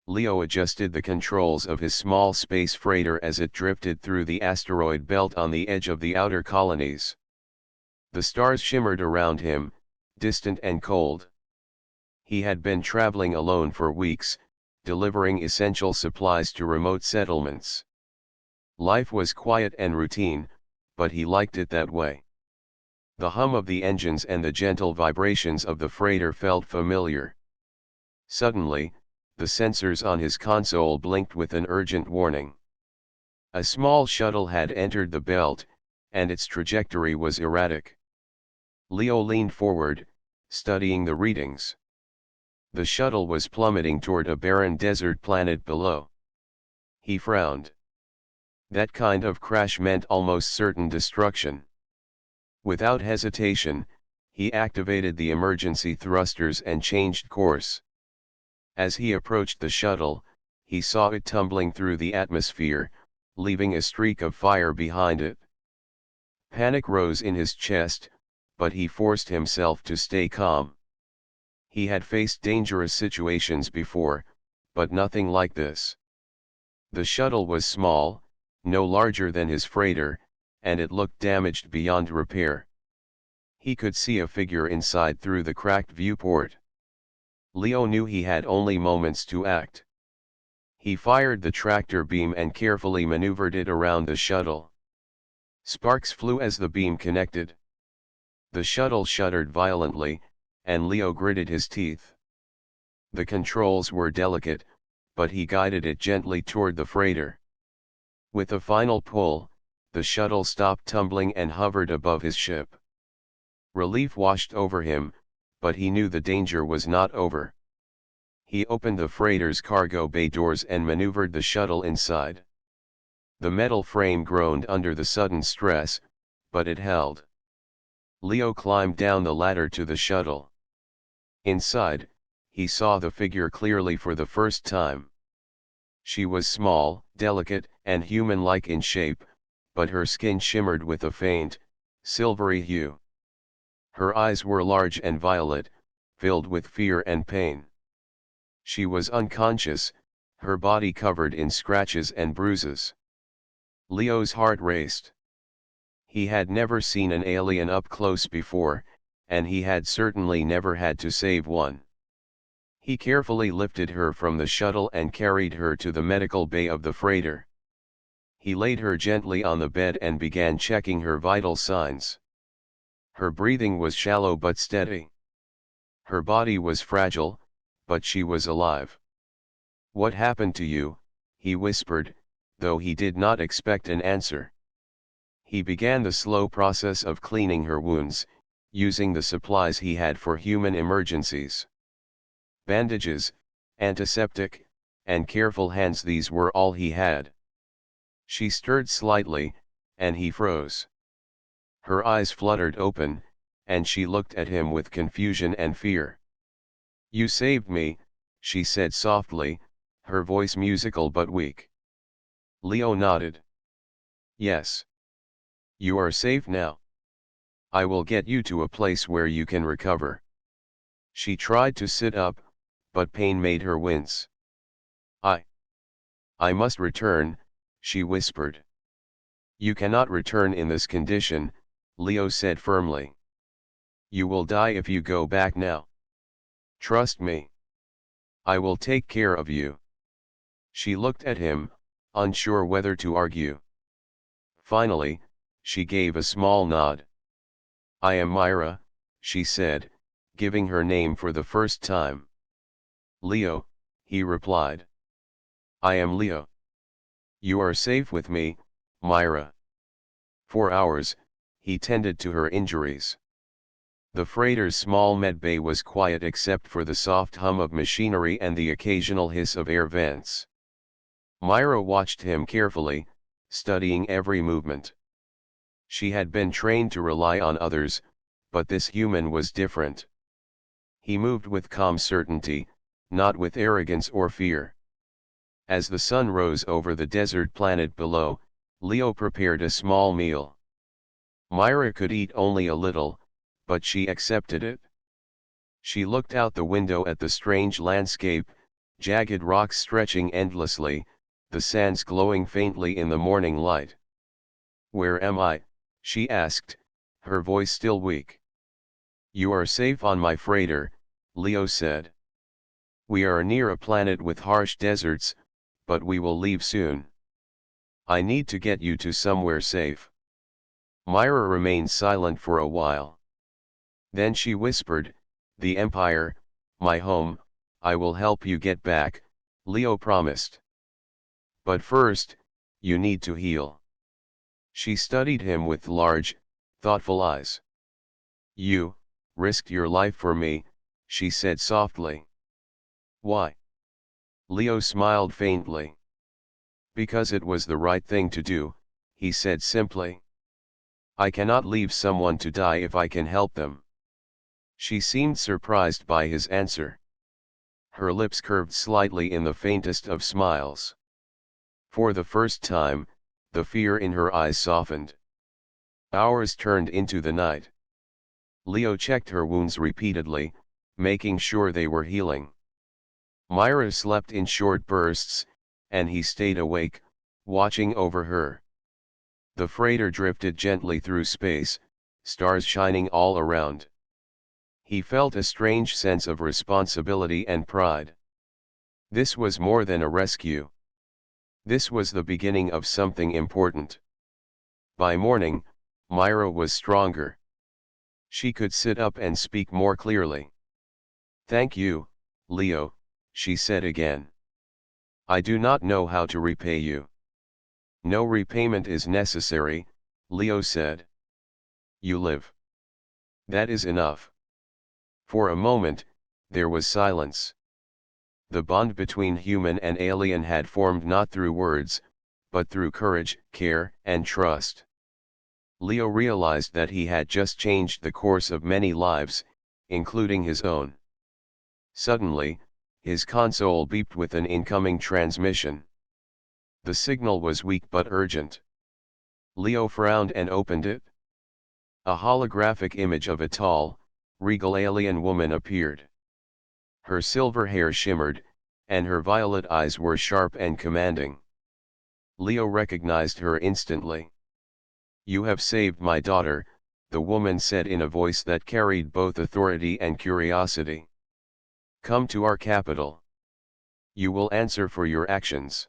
Leo adjusted the controls of his small space freighter as it drifted through the asteroid belt on the edge of the outer colonies. The stars shimmered around him, distant and cold. He had been traveling alone for weeks, delivering essential supplies to remote settlements. Life was quiet and routine, but he liked it that way. The hum of the engines and the gentle vibrations of the freighter felt familiar. Suddenly, the sensors on his console blinked with an urgent warning. A small shuttle had entered the belt, and its trajectory was erratic. Leo leaned forward, studying the readings. The shuttle was plummeting toward a barren desert planet below. He frowned. That kind of crash meant almost certain destruction. Without hesitation, he activated the emergency thrusters and changed course. As he approached the shuttle, he saw it tumbling through the atmosphere, leaving a streak of fire behind it. Panic rose in his chest, but he forced himself to stay calm. He had faced dangerous situations before, but nothing like this. The shuttle was small, no larger than his freighter, and it looked damaged beyond repair. He could see a figure inside through the cracked viewport. Leo knew he had only moments to act. He fired the tractor beam and carefully maneuvered it around the shuttle. Sparks flew as the beam connected. The shuttle shuddered violently, and Leo gritted his teeth. The controls were delicate, but he guided it gently toward the freighter. With a final pull, the shuttle stopped tumbling and hovered above his ship. Relief washed over him, but he knew the danger was not over. He opened the freighter's cargo bay doors and maneuvered the shuttle inside. The metal frame groaned under the sudden stress, but it held. Leo climbed down the ladder to the shuttle. Inside, he saw the figure clearly for the first time. She was small, delicate, and human-like in shape, but her skin shimmered with a faint, silvery hue. Her eyes were large and violet, filled with fear and pain. She was unconscious, her body covered in scratches and bruises. Leo's heart raced. He had never seen an alien up close before, and he had certainly never had to save one. He carefully lifted her from the shuttle and carried her to the medical bay of the freighter. He laid her gently on the bed and began checking her vital signs. Her breathing was shallow but steady. Her body was fragile, but she was alive. "What happened to you?" he whispered, though he did not expect an answer. He began the slow process of cleaning her wounds, using the supplies he had for human emergencies. Bandages, antiseptic, and careful hands, these were all he had. She stirred slightly, and he froze. Her eyes fluttered open, and she looked at him with confusion and fear. "You saved me," she said softly, her voice musical but weak. Leo nodded. "Yes. You are safe now. I will get you to a place where you can recover." She tried to sit up, but pain made her wince. I must return," she whispered. "You cannot return in this condition," Leo said firmly. "You will die if you go back now. Trust me. I will take care of you." She looked at him, unsure whether to argue. Finally, she gave a small nod. "I am Myra," she said, giving her name for the first time. "Leo," he replied. "I am Leo. You are safe with me, Myra." For hours, he tended to her injuries. The freighter's small medbay was quiet except for the soft hum of machinery and the occasional hiss of air vents. Myra watched him carefully, studying every movement. She had been trained to rely on others, but this human was different. He moved with calm certainty, not with arrogance or fear. As the sun rose over the desert planet below, Leo prepared a small meal. Myra could eat only a little, but she accepted it. She looked out the window at the strange landscape, jagged rocks stretching endlessly, the sands glowing faintly in the morning light. "Where am I?" she asked, her voice still weak. "You are safe on my freighter," Leo said. "We are near a planet with harsh deserts, but we will leave soon. I need to get you to somewhere safe." Myra remained silent for a while. Then she whispered, "The Empire, my home, I will help you get back," Leo promised. "But first, you need to heal." She studied him with large, thoughtful eyes. "You risked your life for me," she said softly. "Why?" Leo smiled faintly. "Because it was the right thing to do," he said simply. "I cannot leave someone to die if I can help them." She seemed surprised by his answer. Her lips curved slightly in the faintest of smiles. For the first time, the fear in her eyes softened. Hours turned into the night. Leo checked her wounds repeatedly, making sure they were healing. Myra slept in short bursts, and he stayed awake, watching over her. The freighter drifted gently through space, stars shining all around. He felt a strange sense of responsibility and pride. This was more than a rescue. This was the beginning of something important. By morning, Myra was stronger. She could sit up and speak more clearly. "Thank you, Leo," she said again. "I do not know how to repay you." "No repayment is necessary," Leo said. "You live. That is enough." For a moment, there was silence. The bond between human and alien had formed not through words, but through courage, care, and trust. Leo realized that he had just changed the course of many lives, including his own. Suddenly, his console beeped with an incoming transmission. The signal was weak but urgent. Leo frowned and opened it. A holographic image of a tall, regal alien woman appeared. Her silver hair shimmered, and her violet eyes were sharp and commanding. Leo recognized her instantly. "You have saved my daughter," the woman said in a voice that carried both authority and curiosity. "Come to our capital. You will answer for your actions."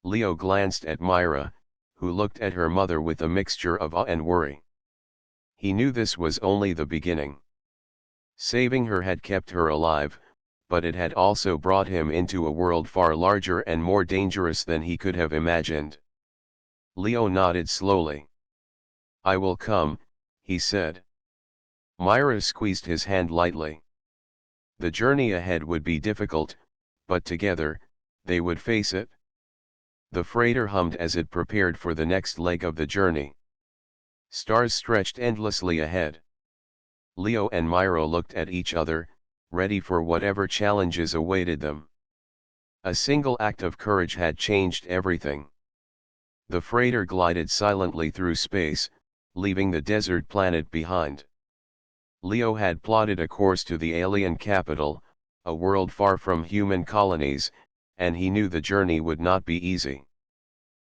Leo glanced at Myra, who looked at her mother with a mixture of awe and worry. He knew this was only the beginning. Saving her had kept her alive, but it had also brought him into a world far larger and more dangerous than he could have imagined. Leo nodded slowly. "I will come," he said. Myra squeezed his hand lightly. The journey ahead would be difficult, but together, they would face it. The freighter hummed as it prepared for the next leg of the journey. Stars stretched endlessly ahead. Leo and Myra looked at each other, ready for whatever challenges awaited them. A single act of courage had changed everything. The freighter glided silently through space, leaving the desert planet behind. Leo had plotted a course to the alien capital, a world far from human colonies, and he knew the journey would not be easy.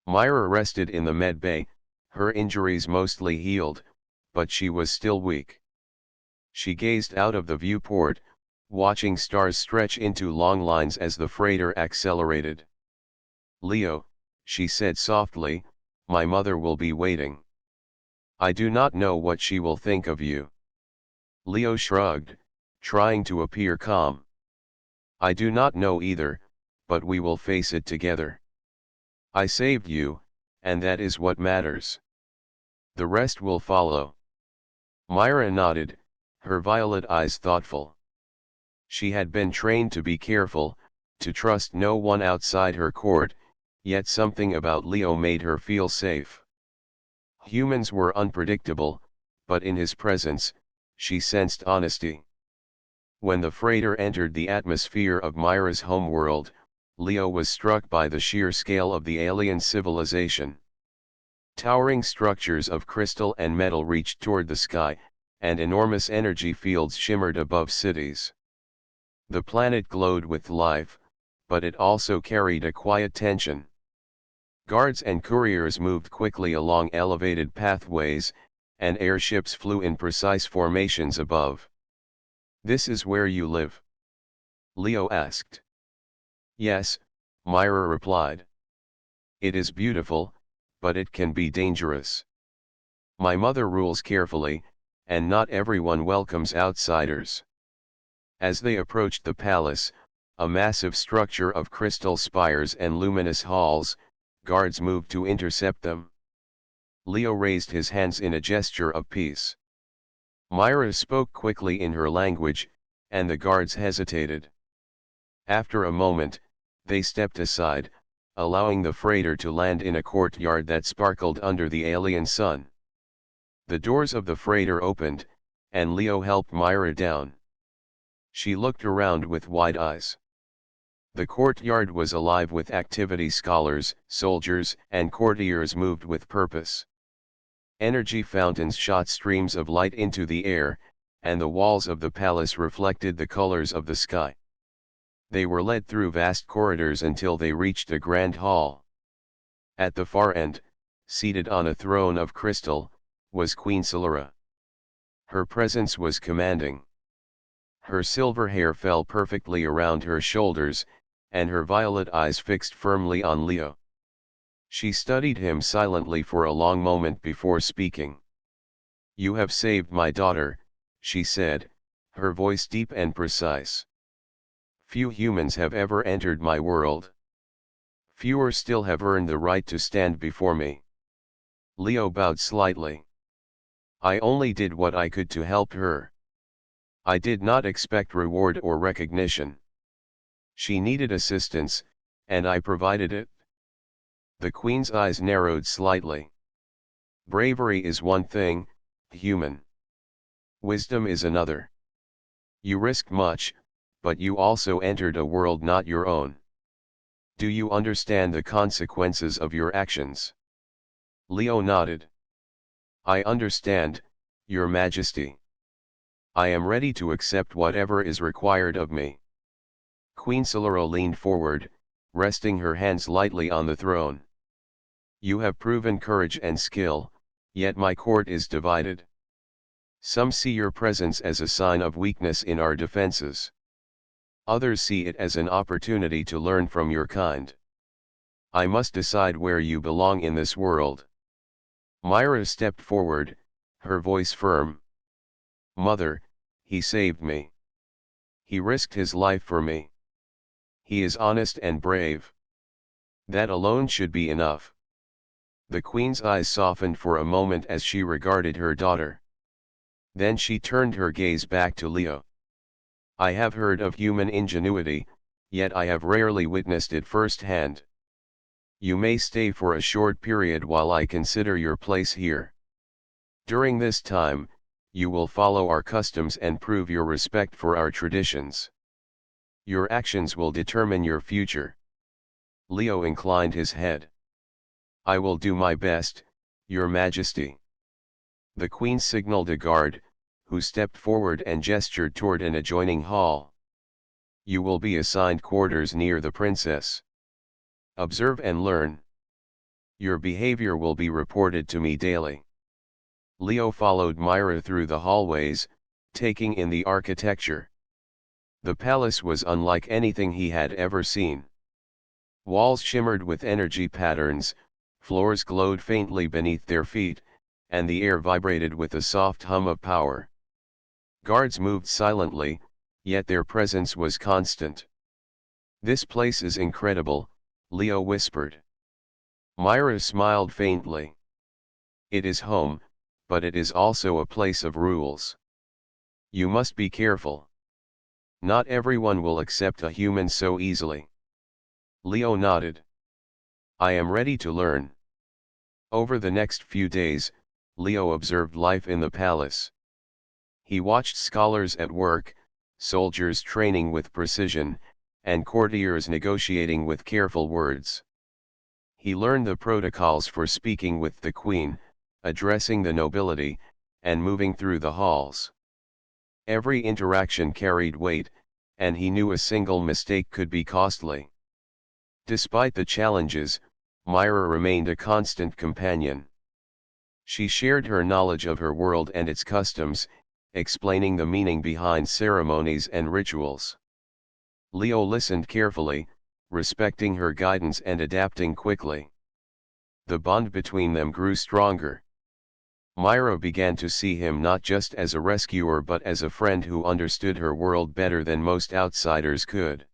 Myra rested in the med bay, her injuries mostly healed, but she was still weak. She gazed out of the viewport, watching stars stretch into long lines as the freighter accelerated. "Leo," she said softly, "my mother will be waiting. I do not know what she will think of you." Leo shrugged, trying to appear calm. "I do not know either, but we will face it together. I saved you, and that is what matters. The rest will follow." Myra nodded, her violet eyes thoughtful. She had been trained to be careful, to trust no one outside her court, yet something about Leo made her feel safe. Humans were unpredictable, but in his presence, she sensed honesty. When the freighter entered the atmosphere of Myra's homeworld, Leo was struck by the sheer scale of the alien civilization. Towering structures of crystal and metal reached toward the sky, and enormous energy fields shimmered above cities. The planet glowed with life, but it also carried a quiet tension. Guards and couriers moved quickly along elevated pathways, and airships flew in precise formations above. "This is where you live?" Leo asked. "Yes," Myra replied. "It is beautiful, but it can be dangerous. My mother rules carefully, and not everyone welcomes outsiders." As they approached the palace, a massive structure of crystal spires and luminous halls, guards moved to intercept them. Leo raised his hands in a gesture of peace. Myra spoke quickly in her language, and the guards hesitated. After a moment, they stepped aside, allowing the freighter to land in a courtyard that sparkled under the alien sun. The doors of the freighter opened, and Leo helped Myra down. She looked around with wide eyes. The courtyard was alive with activity. Scholars, soldiers, and courtiers moved with purpose. Energy fountains shot streams of light into the air, and the walls of the palace reflected the colors of the sky. They were led through vast corridors until they reached a grand hall. At the far end, seated on a throne of crystal, was Queen Solara. Her presence was commanding. Her silver hair fell perfectly around her shoulders, and her violet eyes fixed firmly on Leo. She studied him silently for a long moment before speaking. "You have saved my daughter," she said, her voice deep and precise. "Few humans have ever entered my world. Fewer still have earned the right to stand before me." Leo bowed slightly. "I only did what I could to help her. I did not expect reward or recognition. She needed assistance, and I provided it." The Queen's eyes narrowed slightly. "Bravery is one thing, human. Wisdom is another. You risked much, but you also entered a world not your own. Do you understand the consequences of your actions?" Leo nodded. "I understand, Your Majesty. I am ready to accept whatever is required of me." Queen Solara leaned forward, resting her hands lightly on the throne. "You have proven courage and skill, yet my court is divided. Some see your presence as a sign of weakness in our defenses. Others see it as an opportunity to learn from your kind. I must decide where you belong in this world." Myra stepped forward, her voice firm. "Mother, he saved me. He risked his life for me. He is honest and brave. That alone should be enough." The Queen's eyes softened for a moment as she regarded her daughter. Then she turned her gaze back to Leo. "I have heard of human ingenuity, yet I have rarely witnessed it firsthand. You may stay for a short period while I consider your place here. During this time, you will follow our customs and prove your respect for our traditions. Your actions will determine your future." Leo inclined his head. "I will do my best, Your Majesty." The Queen signaled a guard, who stepped forward and gestured toward an adjoining hall. "You will be assigned quarters near the princess. Observe and learn. Your behavior will be reported to me daily." Leo followed Myra through the hallways, taking in the architecture. The palace was unlike anything he had ever seen. Walls shimmered with energy patterns, floors glowed faintly beneath their feet, and the air vibrated with a soft hum of power. Guards moved silently, yet their presence was constant. "This place is incredible," Leo whispered. Myra smiled faintly. "It is home, but it is also a place of rules. You must be careful. Not everyone will accept a human so easily." Leo nodded. "I am ready to learn." Over the next few days, Leo observed life in the palace. He watched scholars at work, soldiers training with precision, and courtiers negotiating with careful words. He learned the protocols for speaking with the queen, addressing the nobility, and moving through the halls. Every interaction carried weight, and he knew a single mistake could be costly. Despite the challenges, Myra remained a constant companion. She shared her knowledge of her world and its customs, explaining the meaning behind ceremonies and rituals. Leo listened carefully, respecting her guidance and adapting quickly. The bond between them grew stronger. Myra began to see him not just as a rescuer but as a friend who understood her world better than most outsiders could.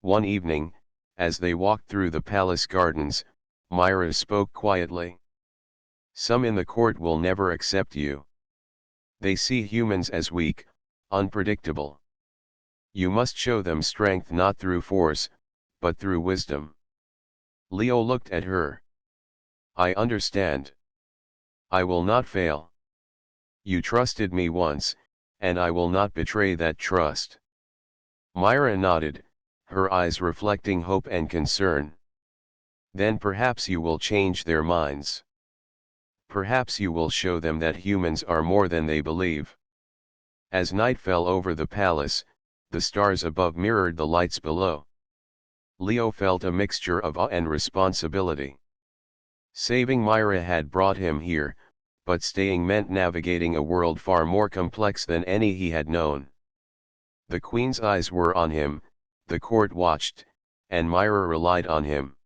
One evening, as they walked through the palace gardens, Myra spoke quietly. "Some in the court will never accept you. They see humans as weak, unpredictable. You must show them strength not through force, but through wisdom." Leo looked at her. "I understand. I will not fail. You trusted me once, and I will not betray that trust." Myra nodded, her eyes reflecting hope and concern. "Then perhaps you will change their minds. Perhaps you will show them that humans are more than they believe." As night fell over the palace, the stars above mirrored the lights below. Leo felt a mixture of awe and responsibility. Saving Myra had brought him here, but staying meant navigating a world far more complex than any he had known. The Queen's eyes were on him, the court watched, and Myra relied on him.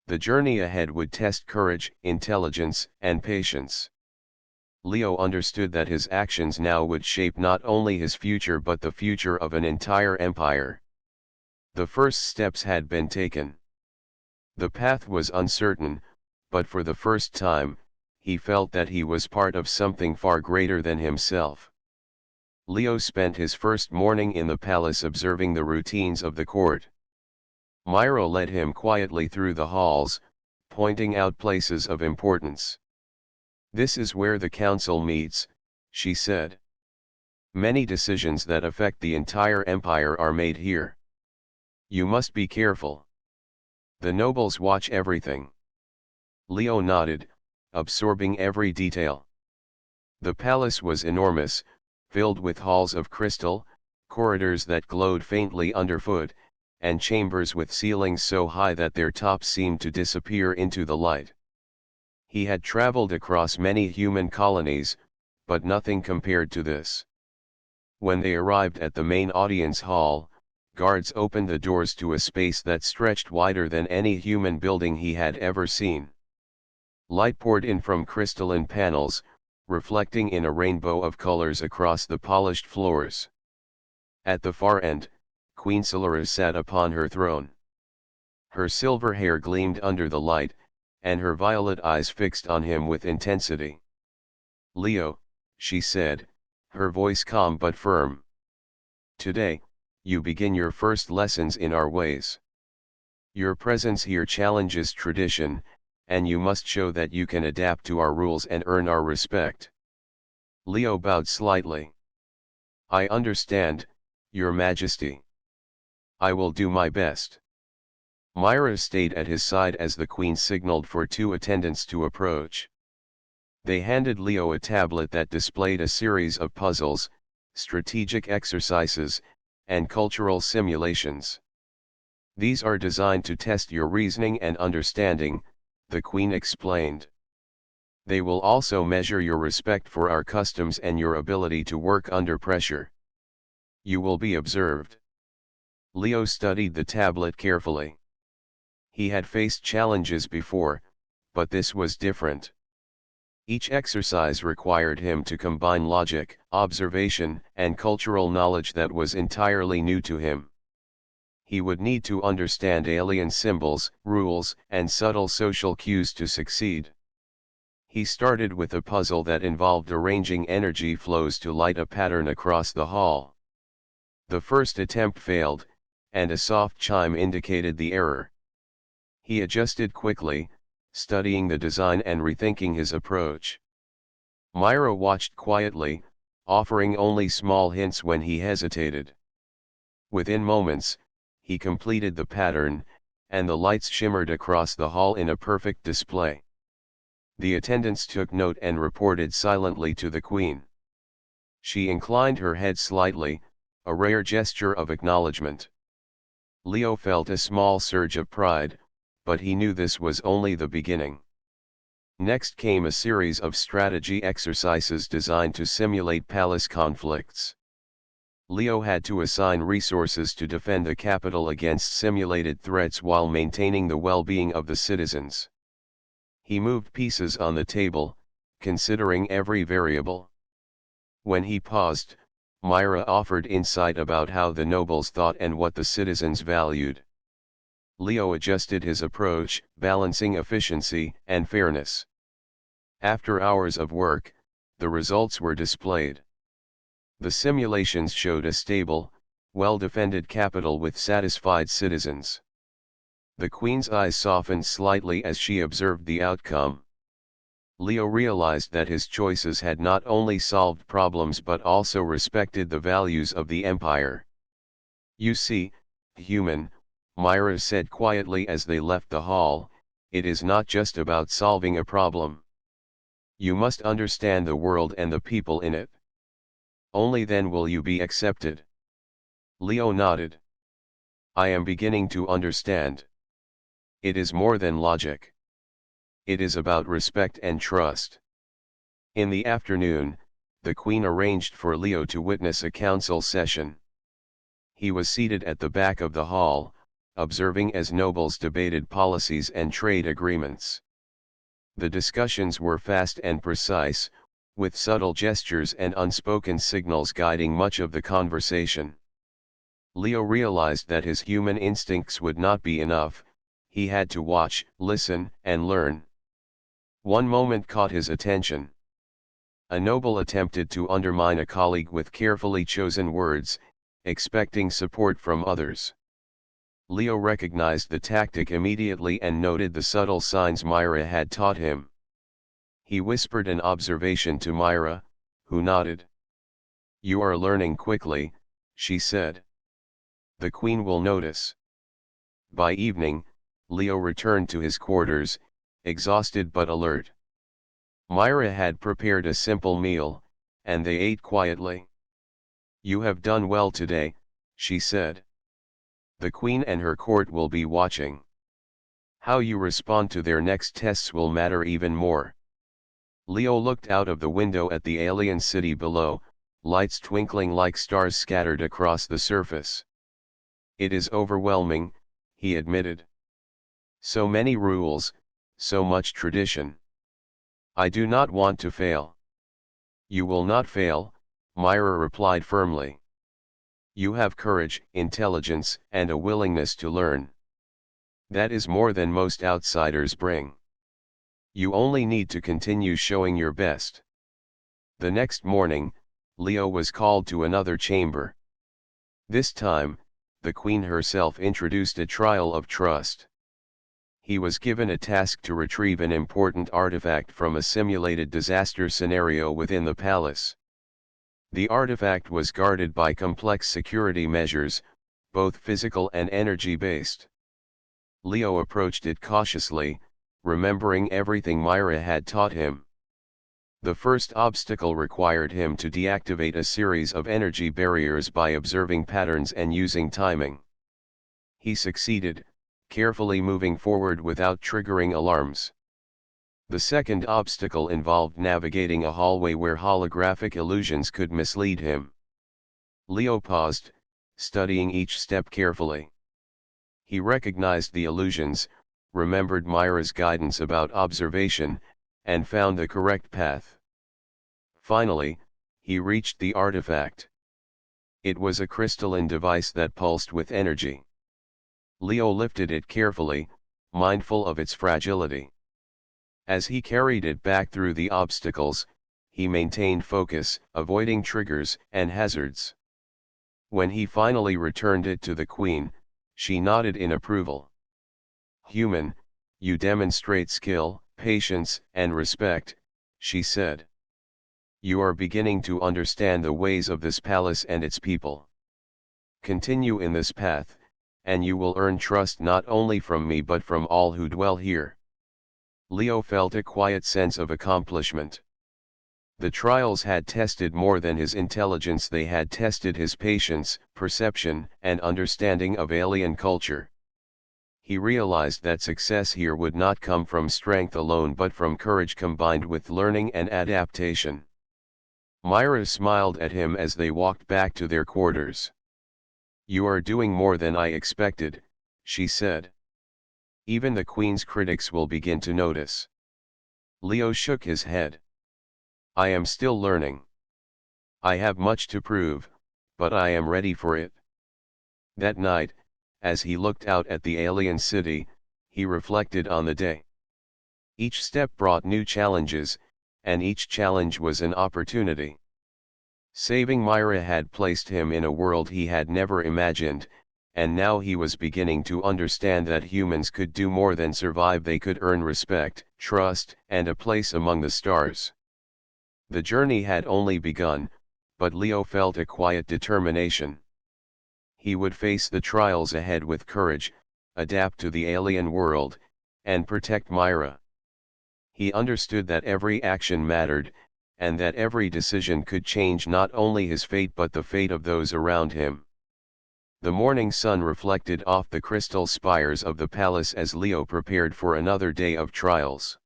The journey ahead would test courage, intelligence, and patience. Leo understood that his actions now would shape not only his future but the future of an entire empire. The first steps had been taken. The path was uncertain, but for the first time, he felt that he was part of something far greater than himself. Leo spent his first morning in the palace observing the routines of the court. Myra led him quietly through the halls, pointing out places of importance. "This is where the council meets," she said. "Many decisions that affect the entire empire are made here. You must be careful. The nobles watch everything." Leo nodded, absorbing every detail. The palace was enormous, filled with halls of crystal, corridors that glowed faintly underfoot, and chambers with ceilings so high that their tops seemed to disappear into the light. He had traveled across many human colonies, but nothing compared to this. When they arrived at the main audience hall, guards opened the doors to a space that stretched wider than any human building he had ever seen. Light poured in from crystalline panels, reflecting in a rainbow of colors across the polished floors. At the far end, Queen Solaris sat upon her throne. Her silver hair gleamed under the light, and her violet eyes fixed on him with intensity. "Leo," she said, her voice calm but firm. "Today, you begin your first lessons in our ways. Your presence here challenges tradition, and you must show that you can adapt to our rules and earn our respect." Leo bowed slightly. "I understand, Your Majesty. I will do my best." Myra stayed at his side as the Queen signaled for two attendants to approach. They handed Leo a tablet that displayed a series of puzzles, strategic exercises, and cultural simulations. "These are designed to test your reasoning and understanding," the Queen explained. "They will also measure your respect for our customs and your ability to work under pressure. You will be observed." Leo studied the tablet carefully. He had faced challenges before, but this was different. Each exercise required him to combine logic, observation, and cultural knowledge that was entirely new to him. He would need to understand alien symbols, rules, and subtle social cues to succeed. He started with a puzzle that involved arranging energy flows to light a pattern across the hall. The first attempt failed, and a soft chime indicated the error. He adjusted quickly, studying the design and rethinking his approach. Myra watched quietly, offering only small hints when he hesitated. Within moments, he completed the pattern, and the lights shimmered across the hall in a perfect display. The attendants took note and reported silently to the Queen. She inclined her head slightly, a rare gesture of acknowledgement. Leo felt a small surge of pride, but he knew this was only the beginning. Next came a series of strategy exercises designed to simulate palace conflicts. Leo had to assign resources to defend the capital against simulated threats while maintaining the well-being of the citizens. He moved pieces on the table, considering every variable. When he paused, Myra offered insight about how the nobles thought and what the citizens valued. Leo adjusted his approach, balancing efficiency and fairness. After hours of work, the results were displayed. The simulations showed a stable, well-defended capital with satisfied citizens. The Queen's eyes softened slightly as she observed the outcome. Leo realized that his choices had not only solved problems but also respected the values of the empire. "You see, human," Myra said quietly as they left the hall, "it is not just about solving a problem. You must understand the world and the people in it. Only then will you be accepted." Leo nodded. "I am beginning to understand. It is more than logic. It is about respect and trust." In the afternoon, the Queen arranged for Leo to witness a council session. He was seated at the back of the hall, observing as nobles debated policies and trade agreements. The discussions were fast and precise, with subtle gestures and unspoken signals guiding much of the conversation. Leo realized that his human instincts would not be enough. He had to watch, listen, and learn. One moment caught his attention. A noble attempted to undermine a colleague with carefully chosen words, expecting support from others. Leo recognized the tactic immediately and noted the subtle signs Myra had taught him. He whispered an observation to Myra, who nodded. "You are learning quickly," she said. "The Queen will notice." By evening, Leo returned to his quarters, exhausted but alert. Myra had prepared a simple meal, and they ate quietly. "You have done well today," she said. "The Queen and her court will be watching. How you respond to their next tests will matter even more." Leo looked out of the window at the alien city below, lights twinkling like stars scattered across the surface. "It is overwhelming," he admitted. "So many rules, so much tradition. I do not want to fail." "You will not fail," Myra replied firmly. "You have courage, intelligence, and a willingness to learn. That is more than most outsiders bring. You only need to continue showing your best." The next morning, Leo was called to another chamber. This time, the Queen herself introduced a trial of trust. He was given a task to retrieve an important artifact from a simulated disaster scenario within the palace. The artifact was guarded by complex security measures, both physical and energy-based. Leo approached it cautiously, remembering everything Myra had taught him. The first obstacle required him to deactivate a series of energy barriers by observing patterns and using timing. He succeeded, carefully moving forward without triggering alarms. The second obstacle involved navigating a hallway where holographic illusions could mislead him. Leo paused, studying each step carefully. He recognized the illusions, remembered Myra's guidance about observation, and found the correct path. Finally, he reached the artifact. It was a crystalline device that pulsed with energy. Leo lifted it carefully, mindful of its fragility. As he carried it back through the obstacles, he maintained focus, avoiding triggers and hazards. When he finally returned it to the Queen, she nodded in approval. "Human, you demonstrate skill, patience, and respect," she said. "You are beginning to understand the ways of this palace and its people. Continue in this path, and you will earn trust not only from me but from all who dwell here." Leo felt a quiet sense of accomplishment. The trials had tested more than his intelligence, they had tested his patience, perception, and understanding of alien culture. He realized that success here would not come from strength alone but from courage combined with learning and adaptation. Myra smiled at him as they walked back to their quarters. "You are doing more than I expected," she said. "Even the Queen's critics will begin to notice." Leo shook his head. "I am still learning. I have much to prove, but I am ready for it." That night, as he looked out at the alien city, he reflected on the day. Each step brought new challenges, and each challenge was an opportunity. Saving Myra had placed him in a world he had never imagined, and now he was beginning to understand that humans could do more than survive. They could earn respect, trust, and a place among the stars. The journey had only begun, but Leo felt a quiet determination. He would face the trials ahead with courage, adapt to the alien world, and protect Myra. He understood that every action mattered, and that every decision could change not only his fate but the fate of those around him. The morning sun reflected off the crystal spires of the palace as Leo prepared for another day of trials.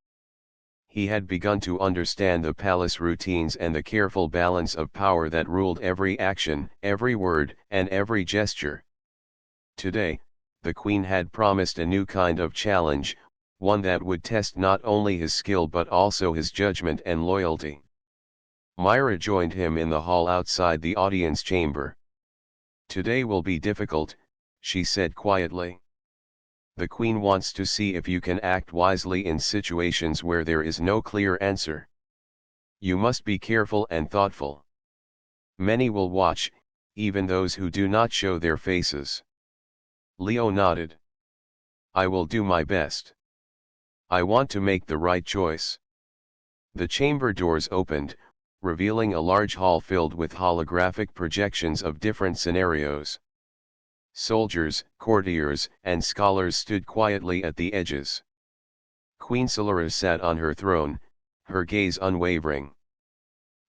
He had begun to understand the palace routines and the careful balance of power that ruled every action, every word, and every gesture. Today, the Queen had promised a new kind of challenge, one that would test not only his skill but also his judgment and loyalty. Myra joined him in the hall outside the audience chamber. "Today will be difficult," she said quietly. "The Queen wants to see if you can act wisely in situations where there is no clear answer. You must be careful and thoughtful. Many will watch, even those who do not show their faces." Leo nodded. "I will do my best. I want to make the right choice." The chamber doors opened, revealing a large hall filled with holographic projections of different scenarios. Soldiers, courtiers, and scholars stood quietly at the edges. Queen Solara sat on her throne, her gaze unwavering.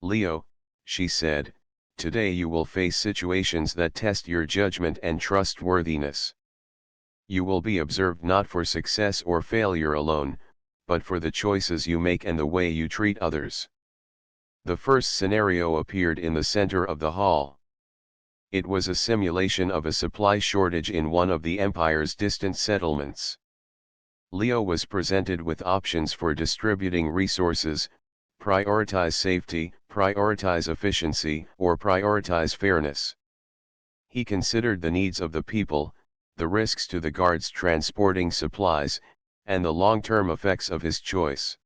"Leo," she said, "today you will face situations that test your judgment and trustworthiness. You will be observed not for success or failure alone, but for the choices you make and the way you treat others." The first scenario appeared in the center of the hall. It was a simulation of a supply shortage in one of the Empire's distant settlements. Leo was presented with options for distributing resources: prioritize safety, prioritize efficiency, or prioritize fairness. He considered the needs of the people, the risks to the guards transporting supplies, and the long-term effects of his choice.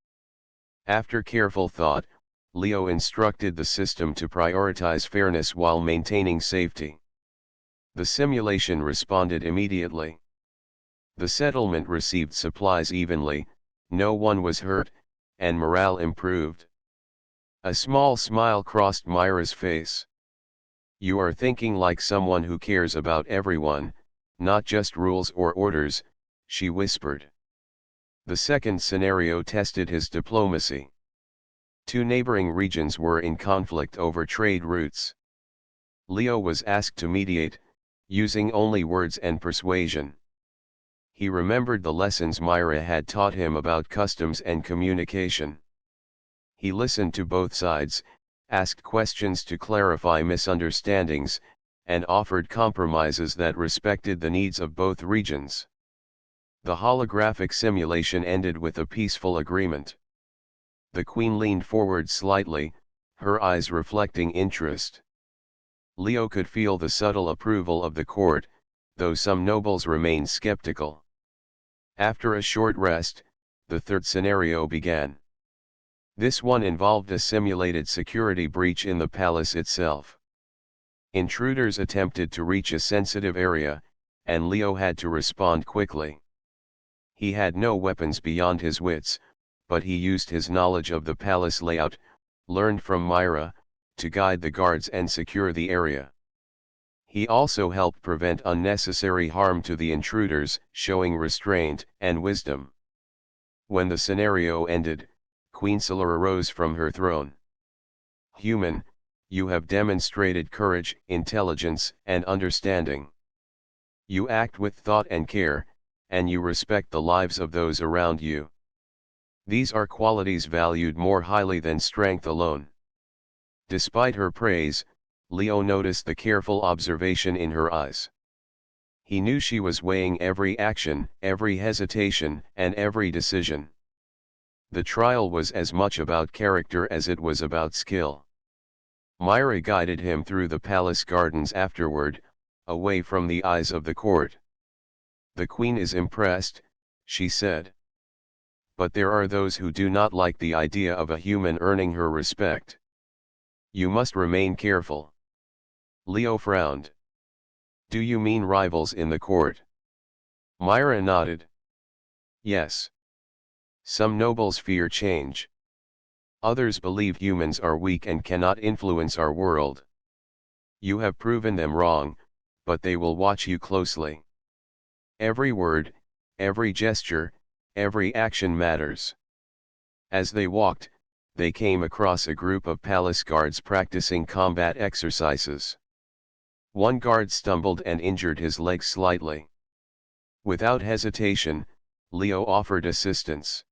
After careful thought, Leo instructed the system to prioritize fairness while maintaining safety. The simulation responded immediately. The settlement received supplies evenly, no one was hurt, and morale improved. A small smile crossed Myra's face. "You are thinking like someone who cares about everyone, not just rules or orders," she whispered. The second scenario tested his diplomacy. Two neighboring regions were in conflict over trade routes. Leo was asked to mediate, using only words and persuasion. He remembered the lessons Myra had taught him about customs and communication. He listened to both sides, asked questions to clarify misunderstandings, and offered compromises that respected the needs of both regions. The holographic simulation ended with a peaceful agreement. The Queen leaned forward slightly, her eyes reflecting interest. Leo could feel the subtle approval of the court, though some nobles remained skeptical. After a short rest, the third scenario began. This one involved a simulated security breach in the palace itself. Intruders attempted to reach a sensitive area, and Leo had to respond quickly. He had no weapons beyond his wits, but he used his knowledge of the palace layout, learned from Myra, to guide the guards and secure the area. He also helped prevent unnecessary harm to the intruders, showing restraint and wisdom. When the scenario ended, Queen Solara rose from her throne. Human, you have demonstrated courage, intelligence, and understanding. You act with thought and care, and you respect the lives of those around you. These are qualities valued more highly than strength alone. Despite her praise, Leo noticed the careful observation in her eyes. He knew she was weighing every action, every hesitation, and every decision. The trial was as much about character as it was about skill. Myra guided him through the palace gardens afterward, away from the eyes of the court. "The queen is impressed," she said. "But there are those who do not like the idea of a human earning her respect. You must remain careful." Leo frowned. "Do you mean rivals in the court?" Myra nodded. "Yes. Some nobles fear change. Others believe humans are weak and cannot influence our world. You have proven them wrong, but they will watch you closely. Every word, every gesture, every action matters." As they walked, they came across a group of palace guards practicing combat exercises. One guard stumbled and injured his leg slightly. Without hesitation, Leo offered assistance.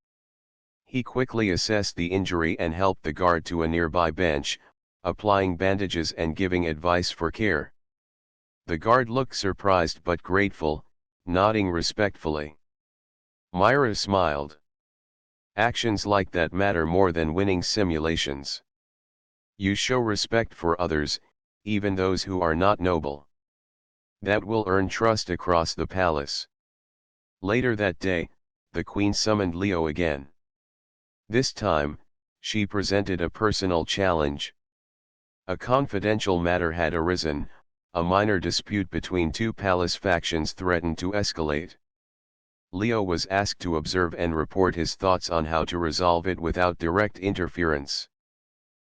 He quickly assessed the injury and helped the guard to a nearby bench, applying bandages and giving advice for care. The guard looked surprised but grateful, nodding respectfully. Myra smiled. Actions like that matter more than winning simulations. You show respect for others, even those who are not noble. That will earn trust across the palace. Later that day, the queen summoned Leo again. This time, she presented a personal challenge. A confidential matter had arisen, a minor dispute between two palace factions threatened to escalate. Leo was asked to observe and report his thoughts on how to resolve it without direct interference.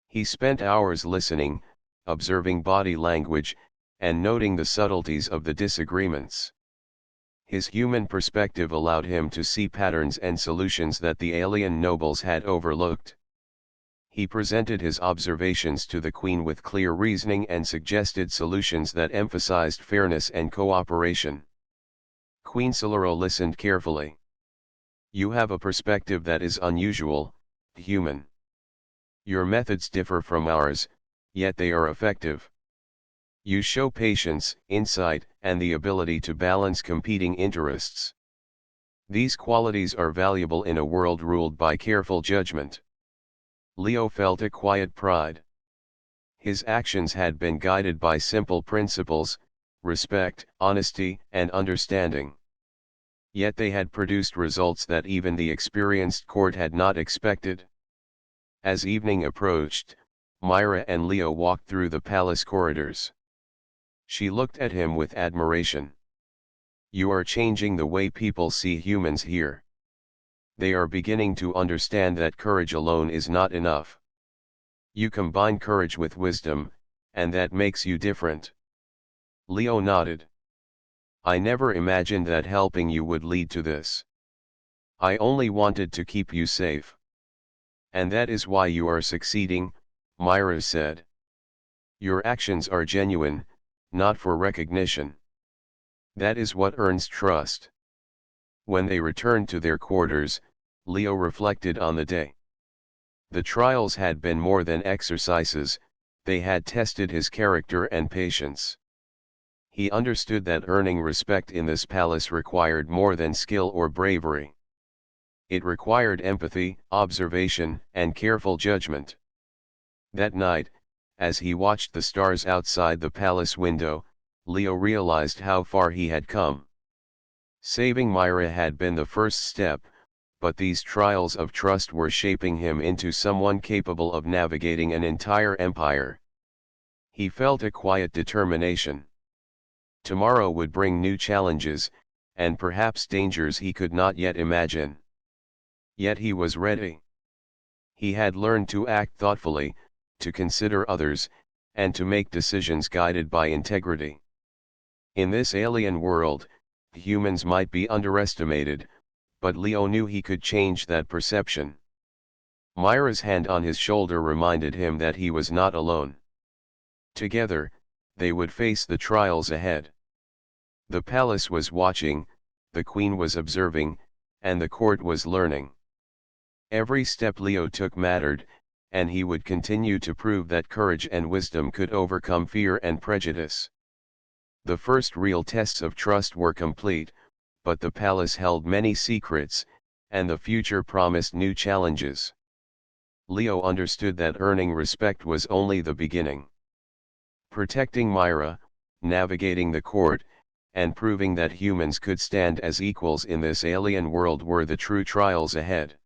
He spent hours listening, observing body language, and noting the subtleties of the disagreements. His human perspective allowed him to see patterns and solutions that the alien nobles had overlooked. He presented his observations to the queen with clear reasoning and suggested solutions that emphasized fairness and cooperation. Queen Solero listened carefully. "You have a perspective that is unusual, human. Your methods differ from ours, yet they are effective. You show patience, insight, and the ability to balance competing interests. These qualities are valuable in a world ruled by careful judgment." Leo felt a quiet pride. His actions had been guided by simple principles: respect, honesty, and understanding. Yet they had produced results that even the experienced court had not expected. As evening approached, Myra and Leo walked through the palace corridors. She looked at him with admiration. "You are changing the way people see humans here. They are beginning to understand that courage alone is not enough. You combine courage with wisdom, and that makes you different." Leo nodded. "I never imagined that helping you would lead to this. I only wanted to keep you safe." "And that is why you are succeeding," Myra said. "Your actions are genuine, not for recognition. That is what earns trust." When they returned to their quarters, Leo reflected on the day. The trials had been more than exercises, they had tested his character and patience. He understood that earning respect in this palace required more than skill or bravery. It required empathy, observation, and careful judgment. That night, as he watched the stars outside the palace window, Leo realized how far he had come. Saving Myra had been the first step, but these trials of trust were shaping him into someone capable of navigating an entire empire. He felt a quiet determination. Tomorrow would bring new challenges, and perhaps dangers he could not yet imagine. Yet he was ready. He had learned to act thoughtfully, to consider others, and to make decisions guided by integrity. In this alien world, humans might be underestimated, but Leo knew he could change that perception. Myra's hand on his shoulder reminded him that he was not alone. Together, they would face the trials ahead. The palace was watching, the queen was observing, and the court was learning. Every step Leo took mattered, and he would continue to prove that courage and wisdom could overcome fear and prejudice. The first real tests of trust were complete, but the palace held many secrets, and the future promised new challenges. Leo understood that earning respect was only the beginning. Protecting Myra, navigating the court, and proving that humans could stand as equals in this alien world were the true trials ahead.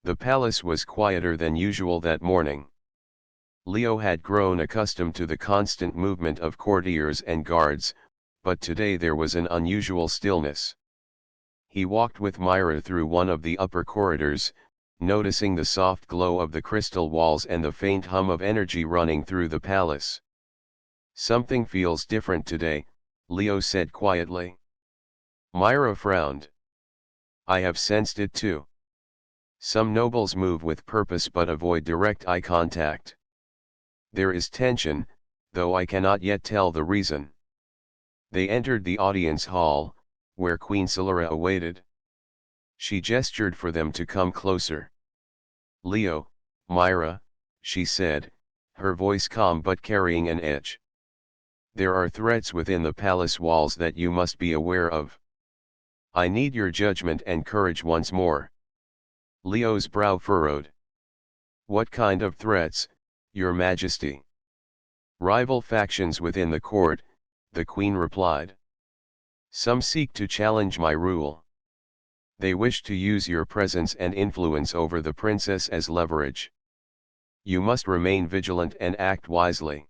The palace was quieter than usual that morning. Leo had grown accustomed to the constant movement of courtiers and guards, but today there was an unusual stillness. He walked with Myra through one of the upper corridors, noticing the soft glow of the crystal walls and the faint hum of energy running through the palace. "Something feels different today," Leo said quietly. Myra frowned. "I have sensed it too. Some nobles move with purpose but avoid direct eye contact. There is tension, though I cannot yet tell the reason." They entered the audience hall, where Queen Solara awaited. She gestured for them to come closer. "Leo, Myra," she said, her voice calm but carrying an edge. "There are threats within the palace walls that you must be aware of. I need your judgment and courage once more." Leo's brow furrowed. "What kind of threats, Your Majesty?" "Rival factions within the court," the Queen replied. "Some seek to challenge my rule. They wish to use your presence and influence over the princess as leverage. You must remain vigilant and act wisely."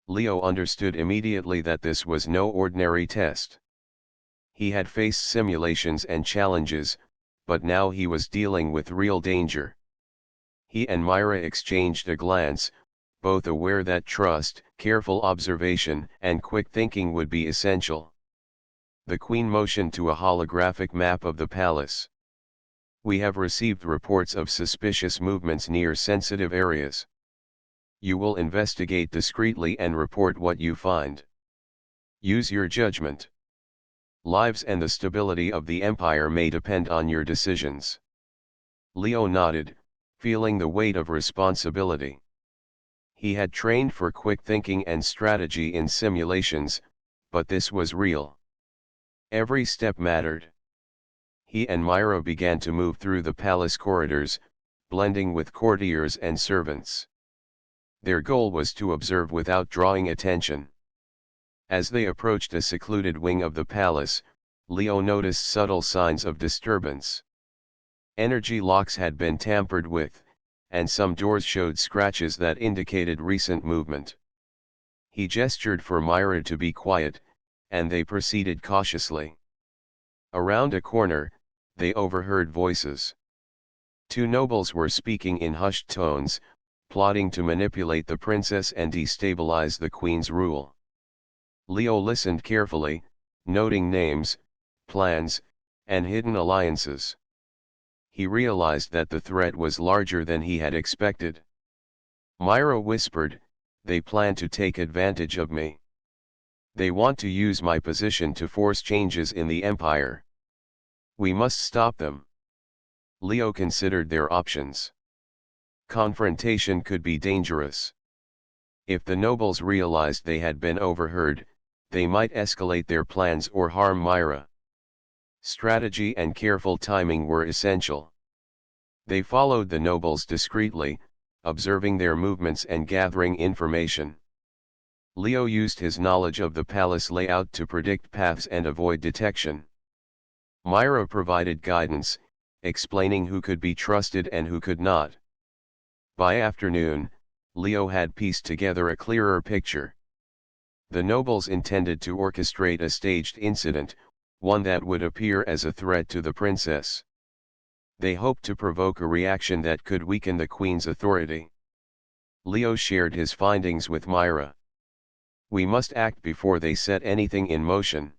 Leo understood immediately that this was no ordinary test. He had faced simulations and challenges, but now he was dealing with real danger. He and Myra exchanged a glance, both aware that trust, careful observation, and quick thinking would be essential. The Queen motioned to a holographic map of the palace. "We have received reports of suspicious movements near sensitive areas. You will investigate discreetly and report what you find. Use your judgment. Lives and the stability of the empire may depend on your decisions." Leo nodded, feeling the weight of responsibility. He had trained for quick thinking and strategy in simulations, but this was real. Every step mattered. He and Myra began to move through the palace corridors, blending with courtiers and servants. Their goal was to observe without drawing attention. As they approached a secluded wing of the palace, Leo noticed subtle signs of disturbance. Energy locks had been tampered with, and some doors showed scratches that indicated recent movement. He gestured for Myra to be quiet, and they proceeded cautiously. Around a corner, they overheard voices. Two nobles were speaking in hushed tones, plotting to manipulate the princess and destabilize the queen's rule. Leo listened carefully, noting names, plans, and hidden alliances. He realized that the threat was larger than he had expected. Myra whispered, "They plan to take advantage of me. They want to use my position to force changes in the empire. We must stop them." Leo considered their options. Confrontation could be dangerous. If the nobles realized they had been overheard, they might escalate their plans or harm Myra. Strategy and careful timing were essential. They followed the nobles discreetly, observing their movements and gathering information. Leo used his knowledge of the palace layout to predict paths and avoid detection. Myra provided guidance, explaining who could be trusted and who could not. By afternoon, Leo had pieced together a clearer picture. The nobles intended to orchestrate a staged incident, one that would appear as a threat to the princess. They hoped to provoke a reaction that could weaken the queen's authority. Leo shared his findings with Myra. "We must act before they set anything in motion.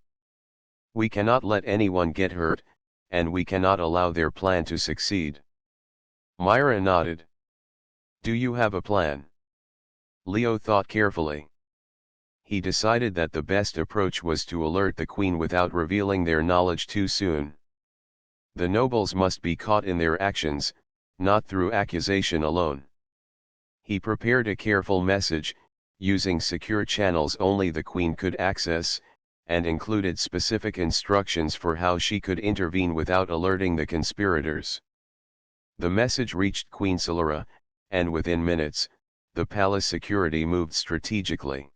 We cannot let anyone get hurt, and we cannot allow their plan to succeed." Myra nodded. Do you have a plan? Leo thought carefully. He decided that the best approach was to alert the queen without revealing their knowledge too soon. The nobles must be caught in their actions, not through accusation alone. He prepared a careful message, using secure channels only the queen could access, and included specific instructions for how she could intervene without alerting the conspirators. The message reached Queen Solara, and within minutes, the palace security moved strategically.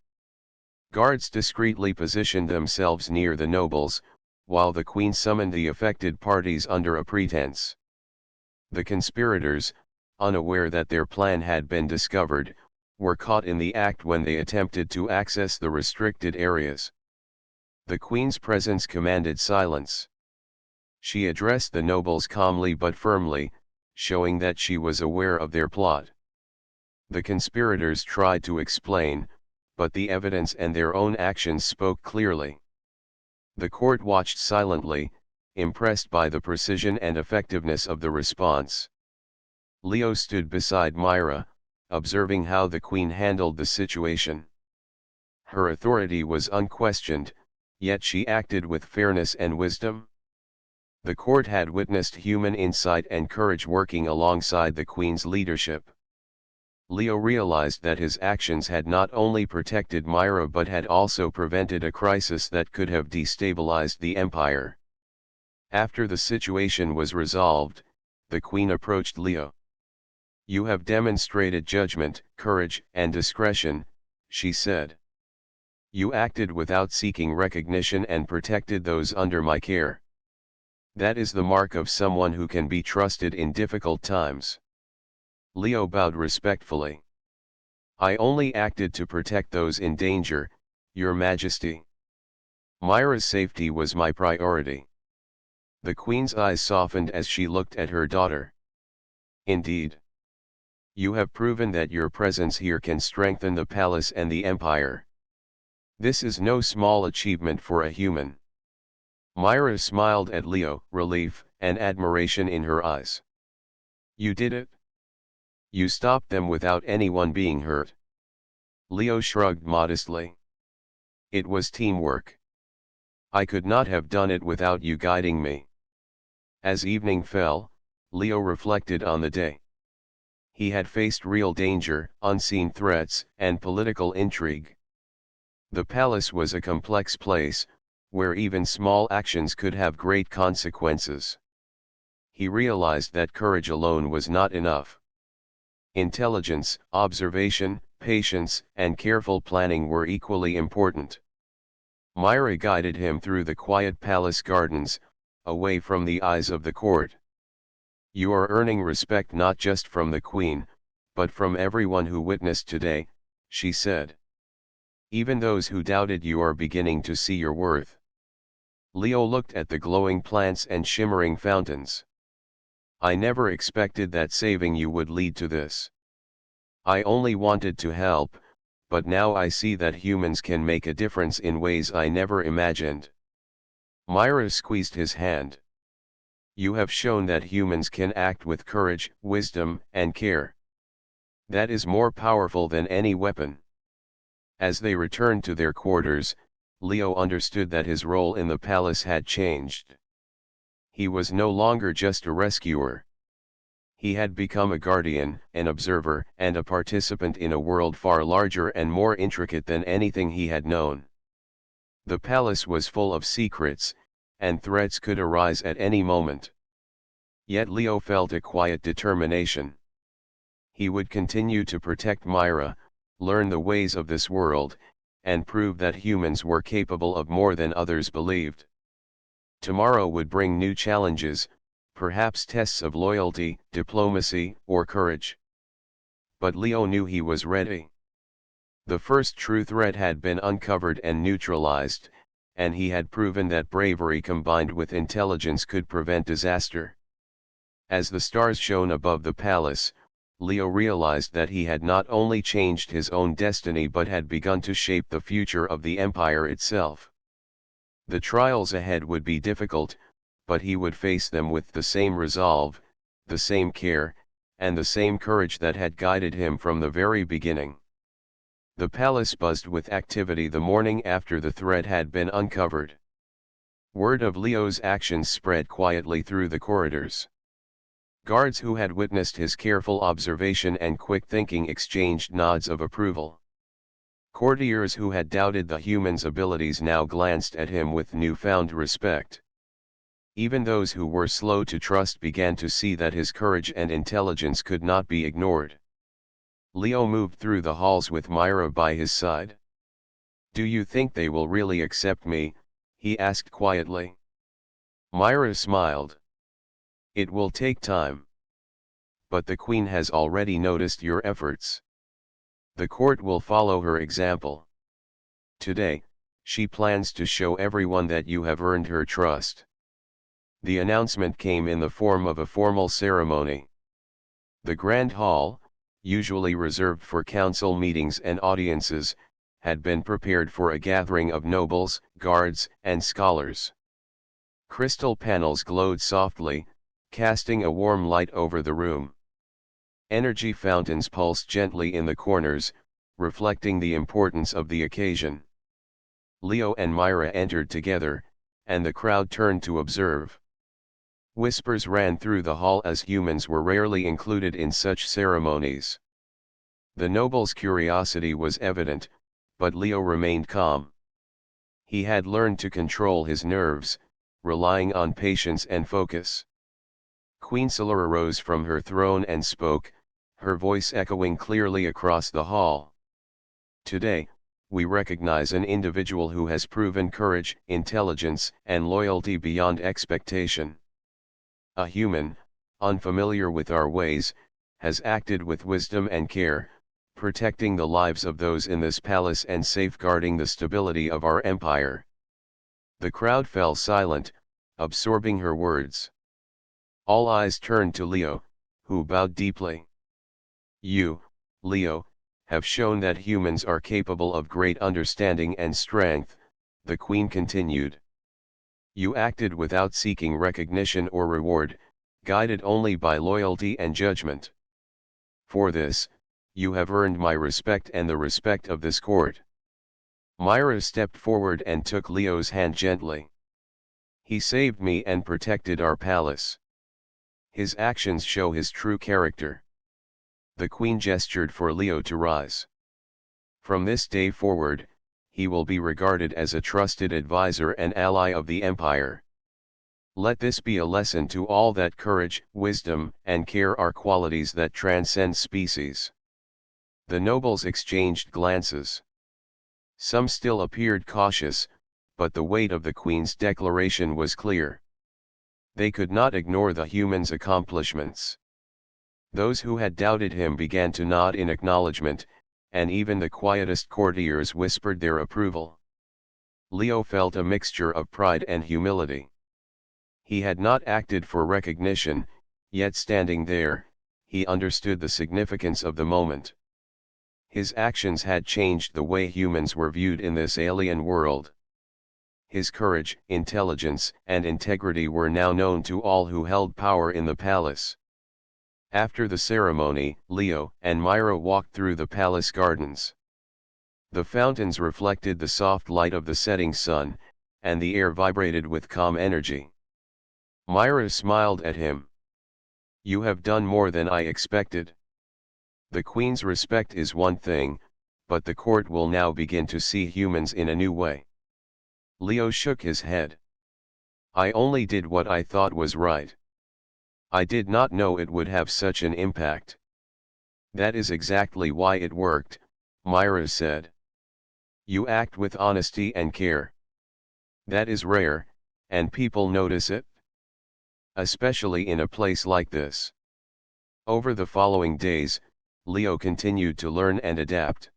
Guards discreetly positioned themselves near the nobles, while the queen summoned the affected parties under a pretense. The conspirators, unaware that their plan had been discovered, were caught in the act when they attempted to access the restricted areas. The queen's presence commanded silence. She addressed the nobles calmly but firmly, showing that she was aware of their plot. The conspirators tried to explain, but the evidence and their own actions spoke clearly. The court watched silently, impressed by the precision and effectiveness of the response. Leo stood beside Myra, observing how the queen handled the situation. Her authority was unquestioned, yet she acted with fairness and wisdom. The court had witnessed human insight and courage working alongside the queen's leadership. Leo realized that his actions had not only protected Myra but had also prevented a crisis that could have destabilized the empire. After the situation was resolved, the queen approached Leo. "You have demonstrated judgment, courage, and discretion," she said. "You acted without seeking recognition and protected those under my care. That is the mark of someone who can be trusted in difficult times." Leo bowed respectfully. "I only acted to protect those in danger, Your Majesty. Myra's safety was my priority." The queen's eyes softened as she looked at her daughter. "Indeed. You have proven that your presence here can strengthen the palace and the empire. This is no small achievement for a human." Myra smiled at Leo, relief and admiration in her eyes. "You did it? You stopped them without anyone being hurt?" Leo shrugged modestly. "It was teamwork. I could not have done it without you guiding me." As evening fell, Leo reflected on the day. He had faced real danger, unseen threats, and political intrigue. The palace was a complex place, where even small actions could have great consequences. He realized that courage alone was not enough. Intelligence, observation, patience, and careful planning were equally important. Myra guided him through the quiet palace gardens, away from the eyes of the court. "You are earning respect not just from the queen, but from everyone who witnessed today," she said. "Even those who doubted you are beginning to see your worth." Leo looked at the glowing plants and shimmering fountains. "I never expected that saving you would lead to this. I only wanted to help, but now I see that humans can make a difference in ways I never imagined." Myra squeezed his hand. "You have shown that humans can act with courage, wisdom, and care. That is more powerful than any weapon." As they returned to their quarters, Leo understood that his role in the palace had changed. He was no longer just a rescuer. He had become a guardian, an observer, and a participant in a world far larger and more intricate than anything he had known. The palace was full of secrets, and threats could arise at any moment. Yet Leo felt a quiet determination. He would continue to protect Myra, learn the ways of this world, and prove that humans were capable of more than others believed. Tomorrow would bring new challenges, perhaps tests of loyalty, diplomacy, or courage. But Leo knew he was ready. The first true threat had been uncovered and neutralized, and he had proven that bravery combined with intelligence could prevent disaster. As the stars shone above the palace, Leo realized that he had not only changed his own destiny but had begun to shape the future of the empire itself. The trials ahead would be difficult, but he would face them with the same resolve, the same care, and the same courage that had guided him from the very beginning. The palace buzzed with activity the morning after the threat had been uncovered. Word of Leo's actions spread quietly through the corridors. Guards who had witnessed his careful observation and quick thinking exchanged nods of approval. Courtiers who had doubted the human's abilities now glanced at him with newfound respect. Even those who were slow to trust began to see that his courage and intelligence could not be ignored. Leo moved through the halls with Myra by his side. "Do you think they will really accept me?" he asked quietly. Myra smiled. "It will take time. But the Queen has already noticed your efforts. The court will follow her example. Today, she plans to show everyone that you have earned her trust." The announcement came in the form of a formal ceremony. The Grand Hall, usually reserved for council meetings and audiences, had been prepared for a gathering of nobles, guards, and scholars. Crystal panels glowed softly, casting a warm light over the room. Energy fountains pulsed gently in the corners, reflecting the importance of the occasion. Leo and Myra entered together, and the crowd turned to observe. Whispers ran through the hall as humans were rarely included in such ceremonies. The noble's curiosity was evident, but Leo remained calm. He had learned to control his nerves, relying on patience and focus. Queen Solara rose from her throne and spoke, her voice echoing clearly across the hall. "Today, we recognize an individual who has proven courage, intelligence, and loyalty beyond expectation. A human, unfamiliar with our ways, has acted with wisdom and care, protecting the lives of those in this palace and safeguarding the stability of our empire." The crowd fell silent, absorbing her words. All eyes turned to Leo, who bowed deeply. "You, Leo, have shown that humans are capable of great understanding and strength," the Queen continued. "You acted without seeking recognition or reward, guided only by loyalty and judgment. For this, you have earned my respect and the respect of this court." Myra stepped forward and took Leo's hand gently. "He saved me and protected our palace. His actions show his true character." The Queen gestured for Leo to rise. "From this day forward, he will be regarded as a trusted advisor and ally of the empire. Let this be a lesson to all that courage, wisdom, and care are qualities that transcend species." The nobles exchanged glances. Some still appeared cautious, but the weight of the Queen's declaration was clear. They could not ignore the human's accomplishments. Those who had doubted him began to nod in acknowledgement, and even the quietest courtiers whispered their approval. Leo felt a mixture of pride and humility. He had not acted for recognition, yet standing there, he understood the significance of the moment. His actions had changed the way humans were viewed in this alien world. His courage, intelligence, and integrity were now known to all who held power in the palace. After the ceremony, Leo and Myra walked through the palace gardens. The fountains reflected the soft light of the setting sun, and the air vibrated with calm energy. Myra smiled at him. "You have done more than I expected. The Queen's respect is one thing, but the court will now begin to see humans in a new way." Leo shook his head. "I only did what I thought was right. I did not know it would have such an impact." "That is exactly why it worked," Myra said. "You act with honesty and care. That is rare, and people notice it. Especially in a place like this." Over the following days, Leo continued to learn and adapt.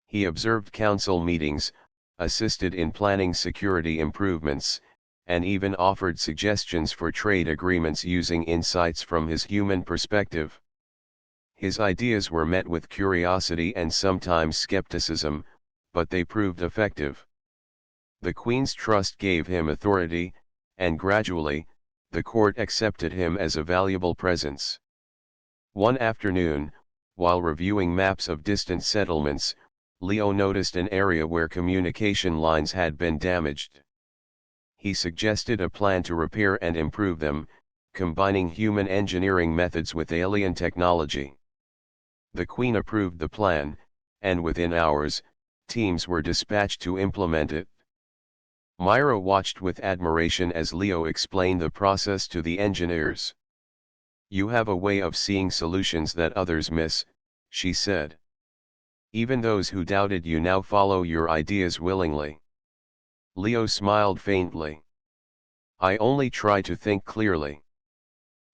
He observed council meetings, assisted in planning security improvements, and even offered suggestions for trade agreements using insights from his human perspective. His ideas were met with curiosity and sometimes skepticism, but they proved effective. The Queen's trust gave him authority, and gradually, the court accepted him as a valuable presence. One afternoon, while reviewing maps of distant settlements, Leo noticed an area where communication lines had been damaged. He suggested a plan to repair and improve them, combining human engineering methods with alien technology. The Queen approved the plan, and within hours, teams were dispatched to implement it. Myra watched with admiration as Leo explained the process to the engineers. "You have a way of seeing solutions that others miss," she said. "Even those who doubted you now follow your ideas willingly." Leo smiled faintly. "I only try to think clearly.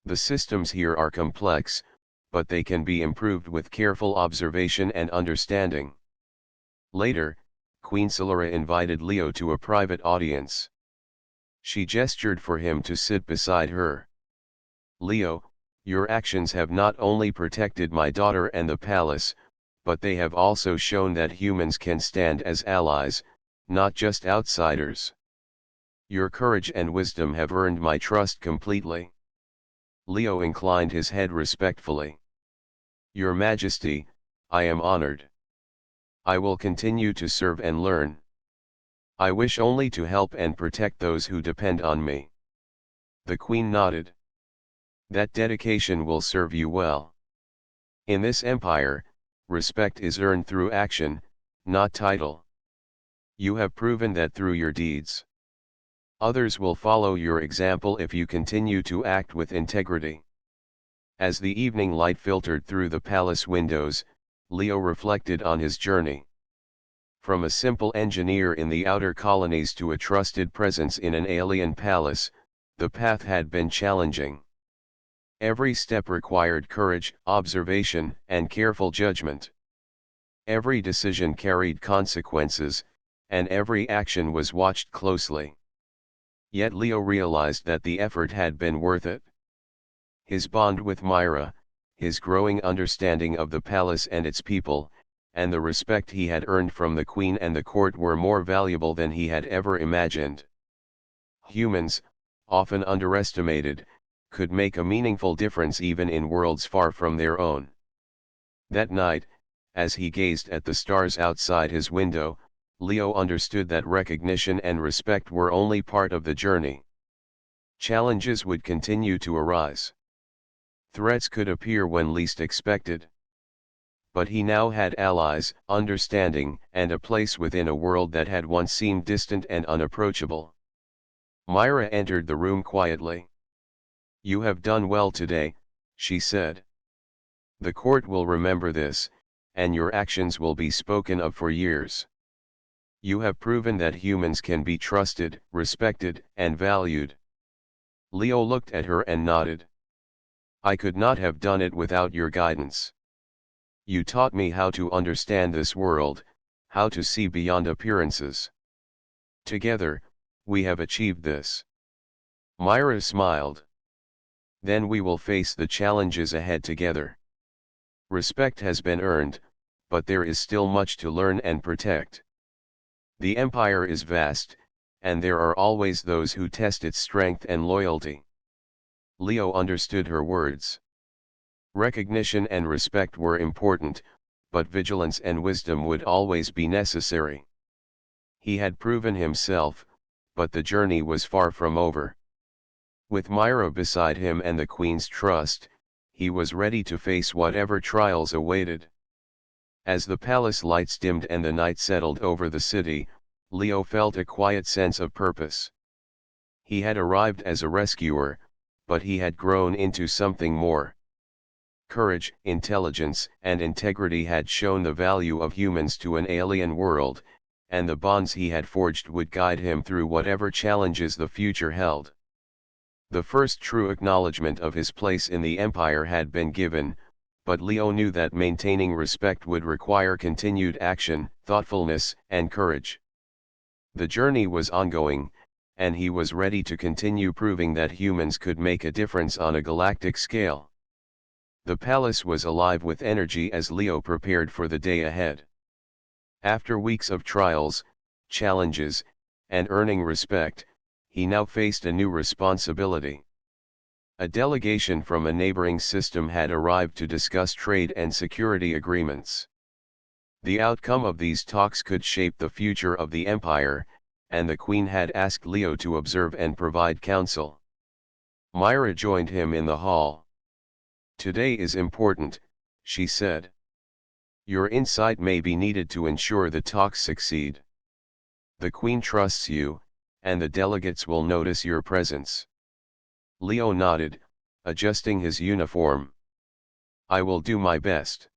The systems here are complex, but they can be improved with careful observation and understanding." Later, Queen Solara invited Leo to a private audience. She gestured for him to sit beside her. "Leo, your actions have not only protected my daughter and the palace, but they have also shown that humans can stand as allies, not just outsiders. Your courage and wisdom have earned my trust completely." Leo inclined his head respectfully. "Your Majesty, I am honored. I will continue to serve and learn. I wish only to help and protect those who depend on me." The Queen nodded. "That dedication will serve you well. In this empire, respect is earned through action, not title. You have proven that through your deeds. Others will follow your example if you continue to act with integrity." As the evening light filtered through the palace windows, Leo reflected on his journey. From a simple engineer in the outer colonies to a trusted presence in an alien palace, the path had been challenging. Every step required courage, observation, and careful judgment. Every decision carried consequences, and every action was watched closely. Yet Leo realized that the effort had been worth it. His bond with Myra, his growing understanding of the palace and its people, and the respect he had earned from the Queen and the court were more valuable than he had ever imagined. Humans, often underestimated, could make a meaningful difference even in worlds far from their own. That night, as he gazed at the stars outside his window, Leo understood that recognition and respect were only part of the journey. Challenges would continue to arise. Threats could appear when least expected. But he now had allies, understanding, and a place within a world that had once seemed distant and unapproachable. Myra entered the room quietly. "You have done well today," she said. "The court will remember this, and your actions will be spoken of for years. You have proven that humans can be trusted, respected, and valued." Leo looked at her and nodded. "I could not have done it without your guidance. You taught me how to understand this world, how to see beyond appearances. Together, we have achieved this." Myra smiled. "Then we will face the challenges ahead together. Respect has been earned, but there is still much to learn and protect. The empire is vast, and there are always those who test its strength and loyalty." Leo understood her words. Recognition and respect were important, but vigilance and wisdom would always be necessary. He had proven himself, but the journey was far from over. With Myra beside him and the Queen's trust, he was ready to face whatever trials awaited. As the palace lights dimmed and the night settled over the city, Leo felt a quiet sense of purpose. He had arrived as a rescuer, but he had grown into something more. Courage, intelligence, and integrity had shown the value of humans to an alien world, and the bonds he had forged would guide him through whatever challenges the future held. The first true acknowledgement of his place in the empire had been given, but Leo knew that maintaining respect would require continued action, thoughtfulness, and courage. The journey was ongoing, and he was ready to continue proving that humans could make a difference on a galactic scale. The palace was alive with energy as Leo prepared for the day ahead. After weeks of trials, challenges, and earning respect, he now faced a new responsibility. A delegation from a neighboring system had arrived to discuss trade and security agreements. The outcome of these talks could shape the future of the empire, and the Queen had asked Leo to observe and provide counsel. Myra joined him in the hall. "Today is important," she said. "Your insight may be needed to ensure the talks succeed. The Queen trusts you, and the delegates will notice your presence." Leo nodded, adjusting his uniform. "I will do my best.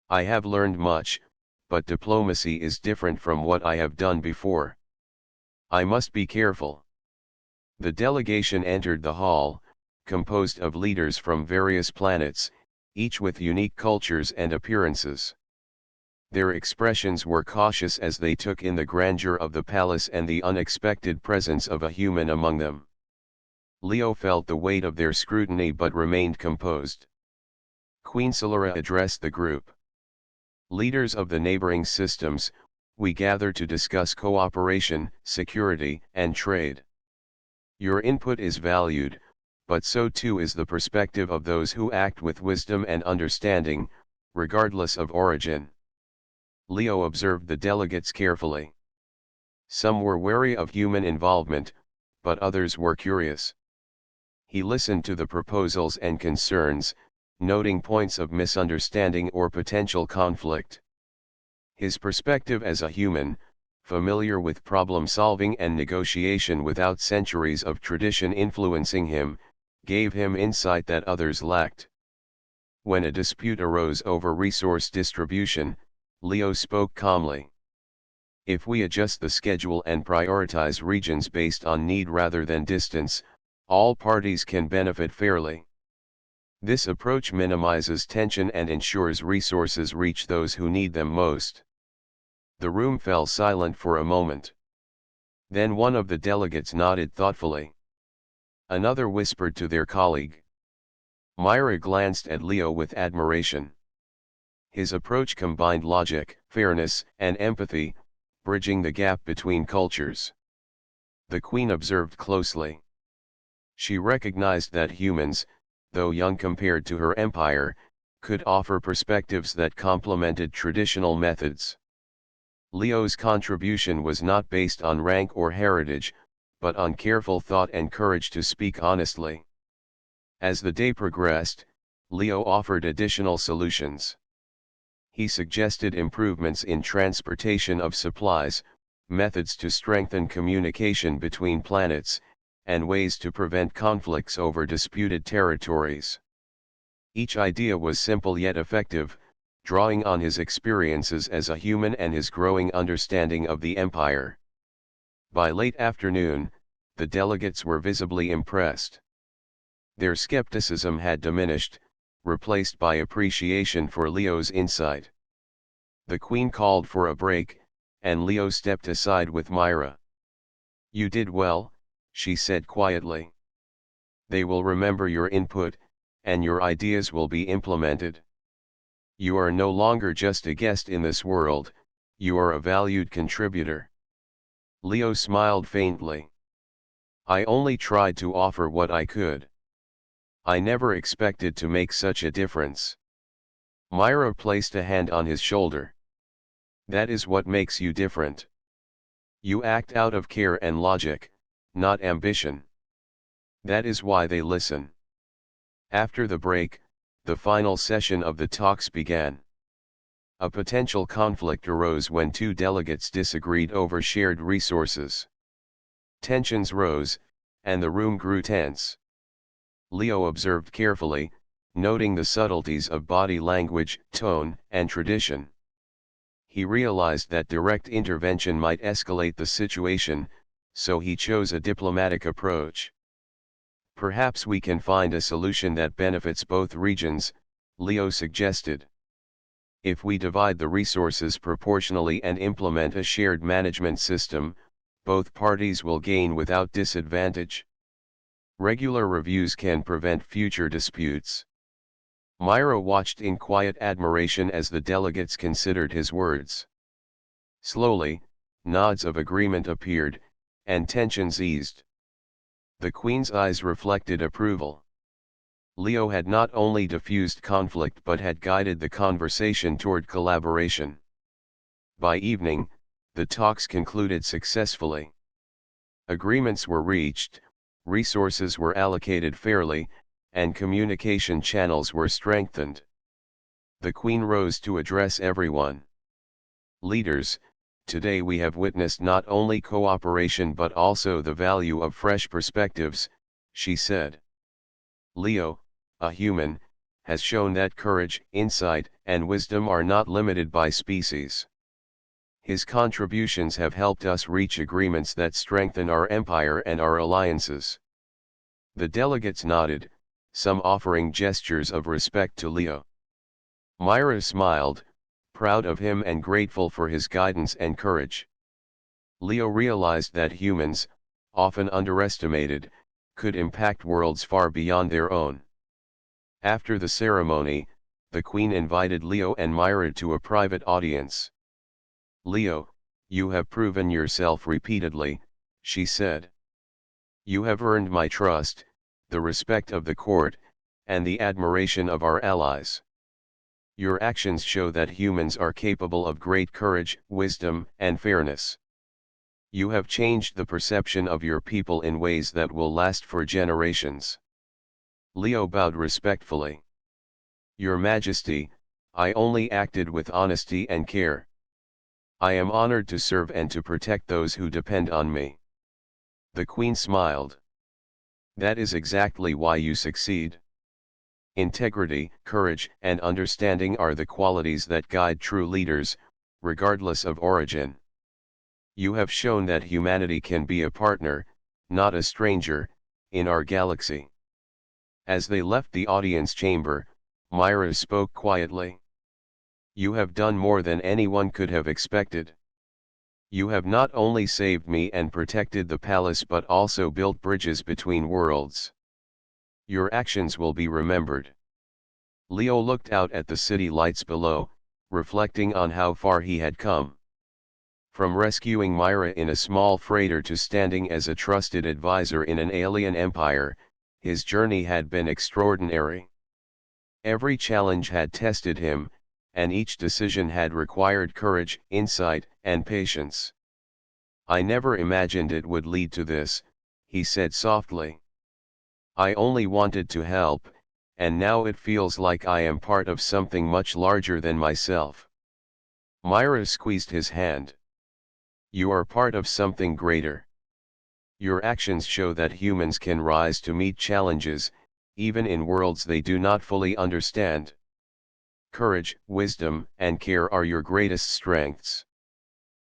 I have learned much, but diplomacy is different from what I have done before. I must be careful." The delegation entered the hall, composed of leaders from various planets, each with unique cultures and appearances. Their expressions were cautious as they took in the grandeur of the palace and the unexpected presence of a human among them. Leo felt the weight of their scrutiny but remained composed. Queen Solara addressed the group. "Leaders of the neighboring systems, we gather to discuss cooperation, security, and trade. Your input is valued, but so too is the perspective of those who act with wisdom and understanding, regardless of origin." Leo observed the delegates carefully. Some were wary of human involvement, but others were curious. He listened to the proposals and concerns, noting points of misunderstanding or potential conflict. His perspective as a human, familiar with problem-solving and negotiation without centuries of tradition influencing him, gave him insight that others lacked. When a dispute arose over resource distribution, Leo spoke calmly. "If we adjust the schedule and prioritize regions based on need rather than distance, all parties can benefit fairly. This approach minimizes tension and ensures resources reach those who need them most." The room fell silent for a moment. Then one of the delegates nodded thoughtfully. Another whispered to their colleague. Myra glanced at Leo with admiration. His approach combined logic, fairness, and empathy, bridging the gap between cultures. The Queen observed closely. She recognized that humans, though young compared to her empire, could offer perspectives that complemented traditional methods. Leo's contribution was not based on rank or heritage, but on careful thought and courage to speak honestly. As the day progressed, Leo offered additional solutions. He suggested improvements in transportation of supplies, methods to strengthen communication between planets, and ways to prevent conflicts over disputed territories. Each idea was simple yet effective, drawing on his experiences as a human and his growing understanding of the empire. By late afternoon, the delegates were visibly impressed. Their skepticism had diminished, replaced by appreciation for Leo's insight. The Queen called for a break, and Leo stepped aside with Myra. "You did well," she said quietly. "They will remember your input, and your ideas will be implemented. You are no longer just a guest in this world, you are a valued contributor." Leo smiled faintly. "I only tried to offer what I could. I never expected to make such a difference." Myra placed a hand on his shoulder. "That is what makes you different. You act out of care and logic, not ambition. That is why they listen." After the break, the final session of the talks began. A potential conflict arose when two delegates disagreed over shared resources. Tensions rose, and the room grew tense. Leo observed carefully, noting the subtleties of body language, tone, and tradition. He realized that direct intervention might escalate the situation, so he chose a diplomatic approach. "Perhaps we can find a solution that benefits both regions," Leo suggested. "If we divide the resources proportionally and implement a shared management system, both parties will gain without disadvantage. Regular reviews can prevent future disputes." Myra watched in quiet admiration as the delegates considered his words. Slowly, nods of agreement appeared, and tensions eased. The Queen's eyes reflected approval. Leo had not only diffused conflict but had guided the conversation toward collaboration. By evening, the talks concluded successfully. Agreements were reached, resources were allocated fairly, and communication channels were strengthened. The Queen rose to address everyone. Leaders, today we have witnessed not only cooperation but also the value of fresh perspectives, she said. Leo, a human, has shown that courage, insight, and wisdom are not limited by species. His contributions have helped us reach agreements that strengthen our empire and our alliances. The delegates nodded, some offering gestures of respect to Leo. Myra smiled, proud of him and grateful for his guidance and courage. Leo realized that humans, often underestimated, could impact worlds far beyond their own. After the ceremony, the Queen invited Leo and Myra to a private audience. "Leo, you have proven yourself repeatedly," she said. "You have earned my trust, the respect of the court, and the admiration of our allies. Your actions show that humans are capable of great courage, wisdom, and fairness. You have changed the perception of your people in ways that will last for generations." Leo bowed respectfully. "Your Majesty, I only acted with honesty and care. I am honored to serve and to protect those who depend on me." The Queen smiled. "That is exactly why you succeed. Integrity, courage, and understanding are the qualities that guide true leaders, regardless of origin. You have shown that humanity can be a partner, not a stranger, in our galaxy." As they left the audience chamber, Myra spoke quietly. "You have done more than anyone could have expected. You have not only saved me and protected the palace but also built bridges between worlds. Your actions will be remembered." Leo looked out at the city lights below, reflecting on how far he had come. From rescuing Myra in a small freighter to standing as a trusted advisor in an alien empire, his journey had been extraordinary. Every challenge had tested him, and each decision had required courage, insight, and patience. "I never imagined it would lead to this," he said softly. "I only wanted to help, and now it feels like I am part of something much larger than myself." Myra squeezed his hand. "You are part of something greater. Your actions show that humans can rise to meet challenges, even in worlds they do not fully understand. Courage, wisdom, and care are your greatest strengths."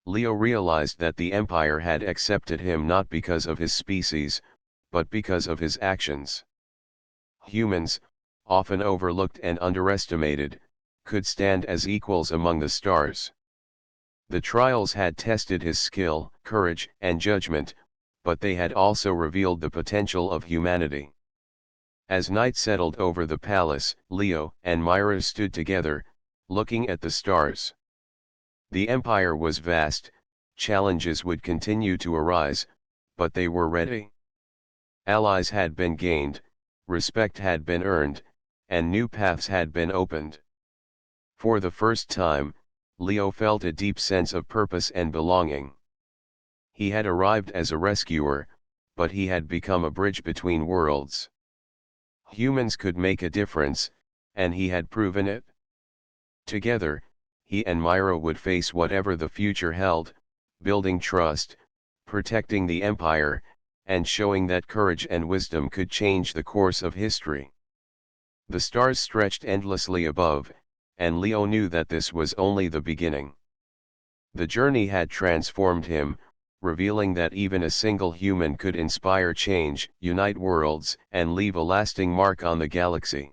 Leo realized that the Empire had accepted him not because of his species, but because of his actions. Humans, often overlooked and underestimated, could stand as equals among the stars. The trials had tested his skill, courage, and judgment, but they had also revealed the potential of humanity. As night settled over the palace, Leo and Myra stood together, looking at the stars. The Empire was vast, challenges would continue to arise, but they were ready. Allies had been gained, respect had been earned, and new paths had been opened. For the first time, Leo felt a deep sense of purpose and belonging. He had arrived as a rescuer, but he had become a bridge between worlds. Humans could make a difference, and he had proven it. Together, he and Myra would face whatever the future held, building trust, protecting the Empire, and showing that courage and wisdom could change the course of history. The stars stretched endlessly above, and Leo knew that this was only the beginning. The journey had transformed him, revealing that even a single human could inspire change, unite worlds, and leave a lasting mark on the galaxy.